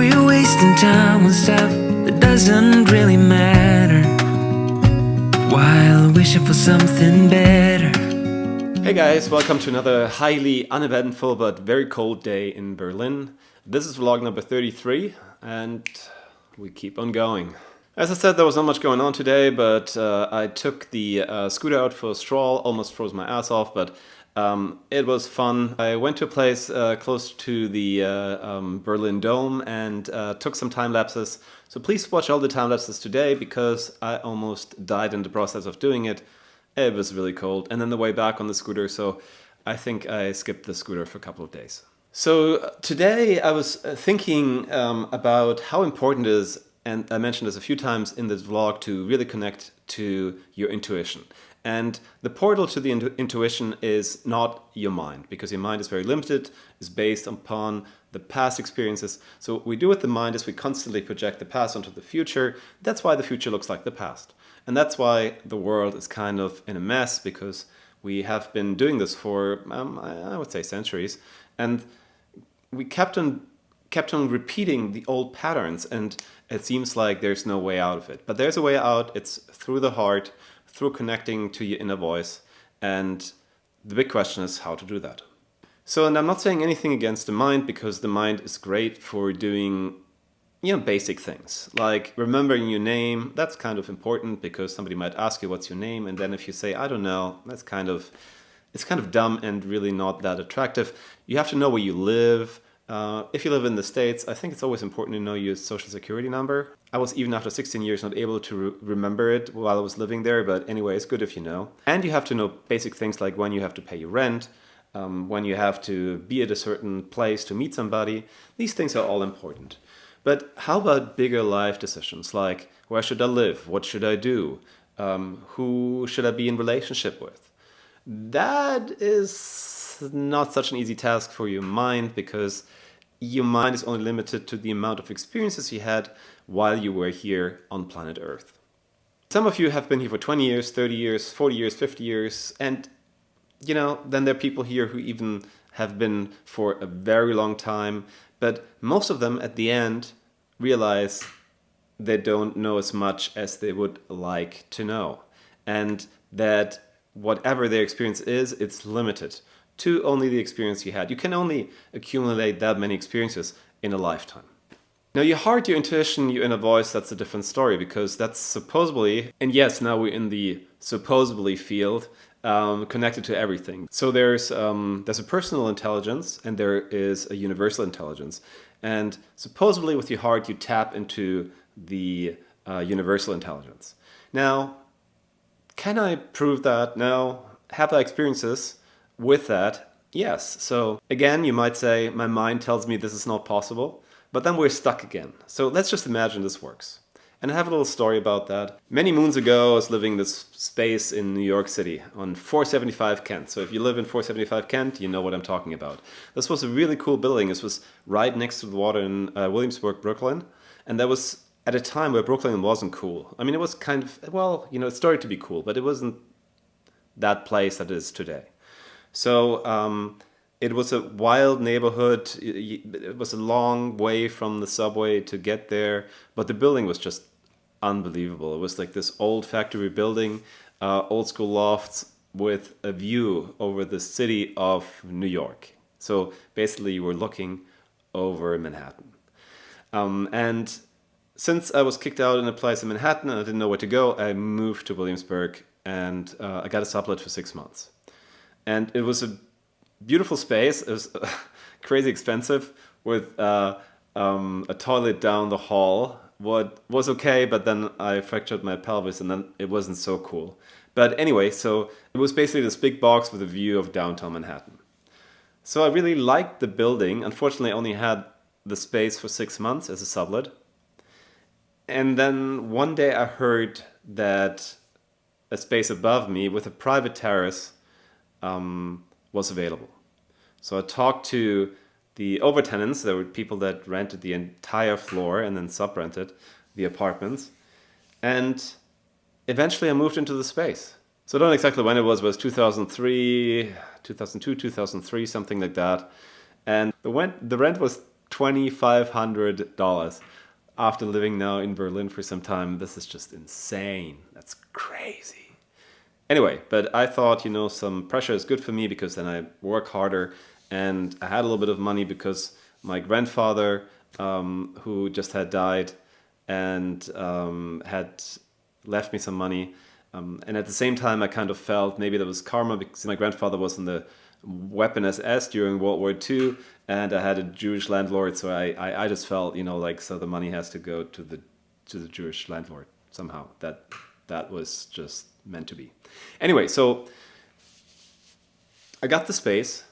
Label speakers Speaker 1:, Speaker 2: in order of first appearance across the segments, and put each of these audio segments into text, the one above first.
Speaker 1: We're wasting time on stuff that doesn't really matter, while wishing for something better.
Speaker 2: Hey guys, welcome to another highly uneventful but very cold day in Berlin. This is vlog number 33 and we keep on going. As I said, there was not much going on today, but I took the scooter out for a stroll, almost froze my ass off, but it was fun. I went to a place close to the Berlin Dome and took some time lapses. So please watch all the time lapses today because I almost died in the process of doing it. It was really cold. And then the way back on the scooter, so I think I skipped the scooter for a couple of days. So today I was thinking about how important it is, and I mentioned this a few times in this vlog, to really connect to your intuition. And the portal to the intuition is not your mind, because your mind is very limited, is based upon the past experiences. So what we do with the mind is we constantly project the past onto the future. That's why the future looks like the past. And that's why the world is kind of in a mess, because we have been doing this for, I would say, centuries. And we kept on repeating the old patterns, and it seems like there's no way out of it. But there's a way out. It's through the heart, through connecting to your inner voice. And the big question is how to do that. So, and I'm not saying anything against the mind, because the mind is great for doing, basic things like remembering your name. That's kind of important, because somebody might ask you what's your name, and then if you say I don't know, it's kind of dumb and really not that attractive. You have to know where you live. If you live in the States, I think it's always important to know your social security number. I was, even after 16 years, not able to remember it while I was living there, but anyway, it's good if you know. And you have to know basic things like when you have to pay your rent, when you have to be at a certain place to meet somebody. These things are all important. But how about bigger life decisions, like where should I live? What should I do? Who should I be in relationship with? That is not such an easy task for your mind, because your mind is only limited to the amount of experiences you had while you were here on planet Earth. Some of you have been here for 20 years, 30 years, 40 years, 50 years, and then there are people here who even have been for a very long time, but most of them at the end realize they don't know as much as they would like to know, and that whatever their experience is, it's limited to only the experience you had. You can only accumulate that many experiences in a lifetime. Now, your heart, your intuition, your inner voice, that's a different story, because that's supposedly, and yes, now we're in the supposedly field, connected to everything. So there's a personal intelligence and there is a universal intelligence. And supposedly with your heart, you tap into the universal intelligence. Now, can I prove that? No. Have I experiences with that? Yes. So again, you might say, my mind tells me this is not possible, but then we're stuck again. So let's just imagine this works. And I have a little story about that. Many moons ago, I was living in this space in New York City on 475 Kent. So if you live in 475 Kent, you know what I'm talking about. This was a really cool building. This was right next to the water in Williamsburg, Brooklyn. And that was at a time where Brooklyn wasn't cool. I mean, it was kind of, it started to be cool, but it wasn't that place that it is today. So it was a wild neighborhood. It was a long way from the subway to get there, but the building was just unbelievable. It was like this old factory building, old school lofts with a view over the city of New York. So basically you were looking over Manhattan. And since I was kicked out in a place in Manhattan and I didn't know where to go, I moved to Williamsburg, and I got a sublet for 6 months. And it was a beautiful space. It was crazy expensive, with a toilet down the hall. What was okay, but then I fractured my pelvis, and then it wasn't so cool. But anyway, so it was basically this big box with a view of downtown Manhattan. So I really liked the building. Unfortunately, I only had the space for 6 months as a sublet. And then one day I heard that a space above me with a private terrace was available. So I talked to the overtenants. There were people that rented the entire floor and then sub-rented the apartments. And eventually I moved into the space. So I don't know exactly when it was, but it was 2003, 2002, 2003, something like that. And the rent was $2,500 after living now in Berlin for some time. This is just insane. That's crazy. Anyway, but I thought, some pressure is good for me because then I work harder, and I had a little bit of money because my grandfather, who just had died, and had left me some money. And at the same time, I kind of felt maybe that was karma because my grandfather was in the weapon SS during World War II, and I had a Jewish landlord, so I just felt, so the money has to go to the Jewish landlord somehow. That was just meant to be. Anyway, so I got the space,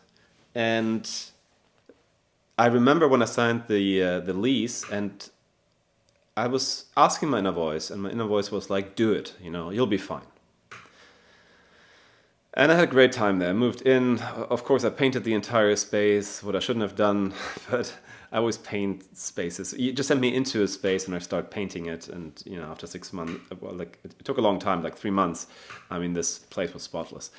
Speaker 2: and I remember when I signed the lease, and I was asking my inner voice, and my inner voice was like, do it, you'll be fine. And I had a great time there. I moved in. Of course, I painted the entire space, what I shouldn't have done, but I always paint spaces. You just send me into a space and I start painting it. And, after 6 months, it took a long time, like 3 months. This place was spotless.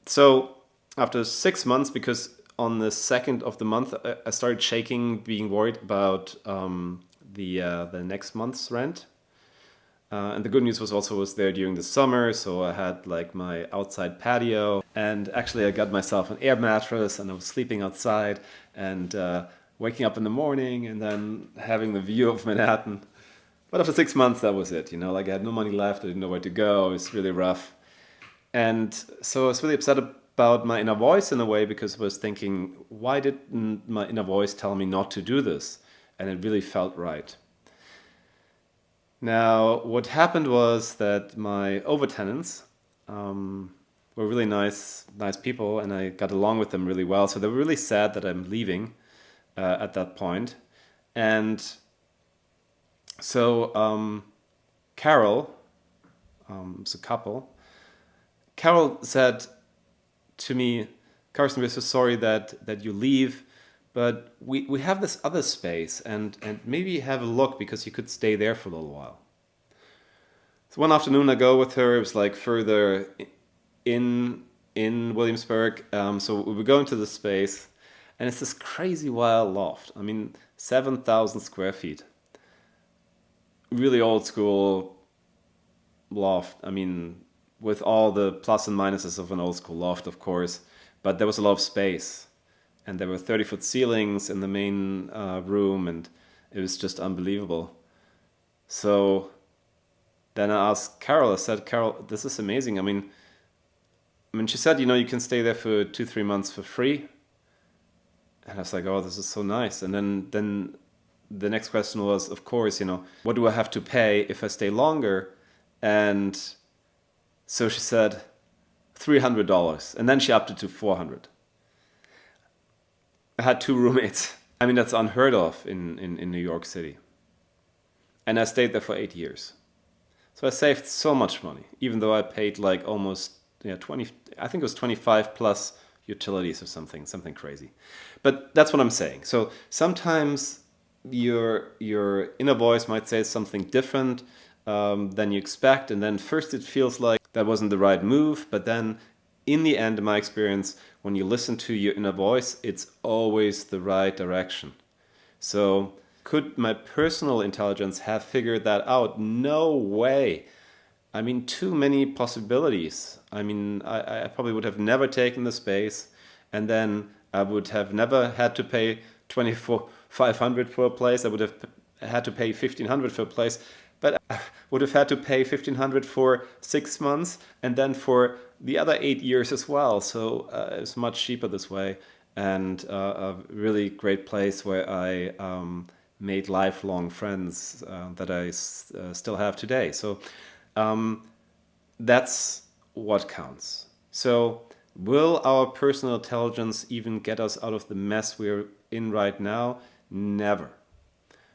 Speaker 2: So after 6 months, because on the 2nd of the month, I started shaking, being worried about the next month's rent. And the good news was there during the summer, so I had like my outside patio, and actually I got myself an air mattress, and I was sleeping outside, and waking up in the morning, and then having the view of Manhattan. But after 6 months, that was it. I had no money left, I didn't know where to go. It was really rough, and so I was really upset about my inner voice in a way, because I was thinking, why didn't my inner voice tell me not to do this? And it really felt right. Now, what happened was that my overtenants were really nice people, and I got along with them really well. So they were really sad that I'm leaving at that point. And so Carol, it's a couple, Carol said to me, Carsten, we're so sorry that you leave, but we have this other space, and maybe have a look, because you could stay there for a little while. So one afternoon I go with her. It was like further in Williamsburg. So we were going to the space, and it's this crazy wild loft. 7,000 square feet. Really old school loft. With all the plus and minuses of an old school loft, of course, but there was a lot of space. And there were 30-foot ceilings in the main room, and it was just unbelievable. So then I asked Carol, I said, Carol, this is amazing. She said, you can stay there for 2-3 months for free. And I was like, oh, this is so nice. And then the next question was, of course, what do I have to pay if I stay longer? And so she said, $300. And then she upped it to $400. I had 2 roommates. That's unheard of in New York City. And I stayed there for 8 years. So I saved so much money, even though I paid like almost 20, I think it was 25 plus utilities or something crazy. But that's what I'm saying. So sometimes your inner voice might say something different than you expect. And then first it feels like that wasn't the right move, but then in the end, in my experience, when you listen to your inner voice, it's always the right direction. So could my personal intelligence have figured that out? No way. Too many possibilities. I probably would have never taken the space, and then I would have never had to pay $2,500 for a place. I would have had to pay $1,500 for a place, but I would have had to pay $1,500 for 6 months, and then for the other 8 years as well. So it's much cheaper this way, and a really great place where I made lifelong friends that I still have today. So that's what counts. So will our personal intelligence even get us out of the mess we're in right now? Never.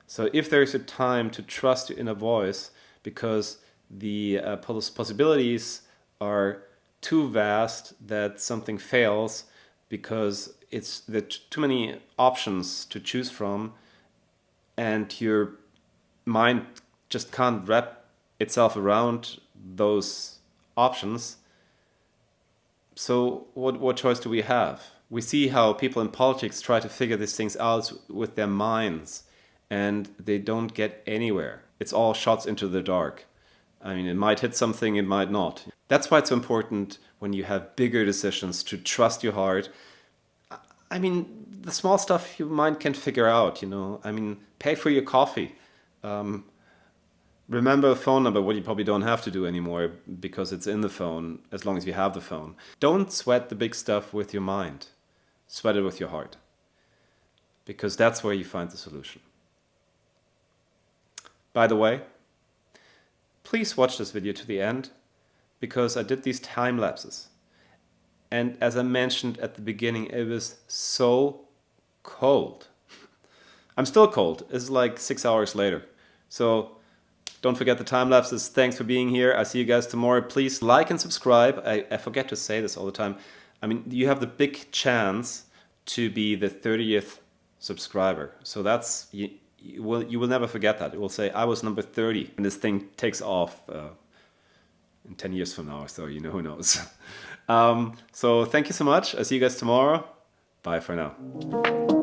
Speaker 2: So if there's a time to trust your inner voice, because the possibilities are too vast that something fails, because there are too many options to choose from, and your mind just can't wrap itself around those options. So what choice do we have? We see how people in politics try to figure these things out with their minds, and they don't get anywhere. It's all shots into the dark. I mean, it might hit something, it might not. That's why it's so important when you have bigger decisions to trust your heart. I mean, the small stuff your mind can figure out, you know. I mean, pay for your coffee. Remember a phone number, what you probably don't have to do anymore because it's in the phone as long as you have the phone. Don't sweat the big stuff with your mind. Sweat it with your heart. Because that's where you find the solution. By the way, please watch this video to the end because I did these time lapses. And as I mentioned at the beginning, it was so cold. I'm still cold. It's like 6 hours later. So don't forget the time lapses. Thanks for being here. I'll see you guys tomorrow. Please like and subscribe. I forget to say this all the time. I mean, you have the big chance to be the 30th subscriber. So that's, you will never forget that. It will say, I was number 30. And this thing takes off in 10 years from now. So, you know, who knows. So thank you so much. I'll see you guys tomorrow. Bye for now.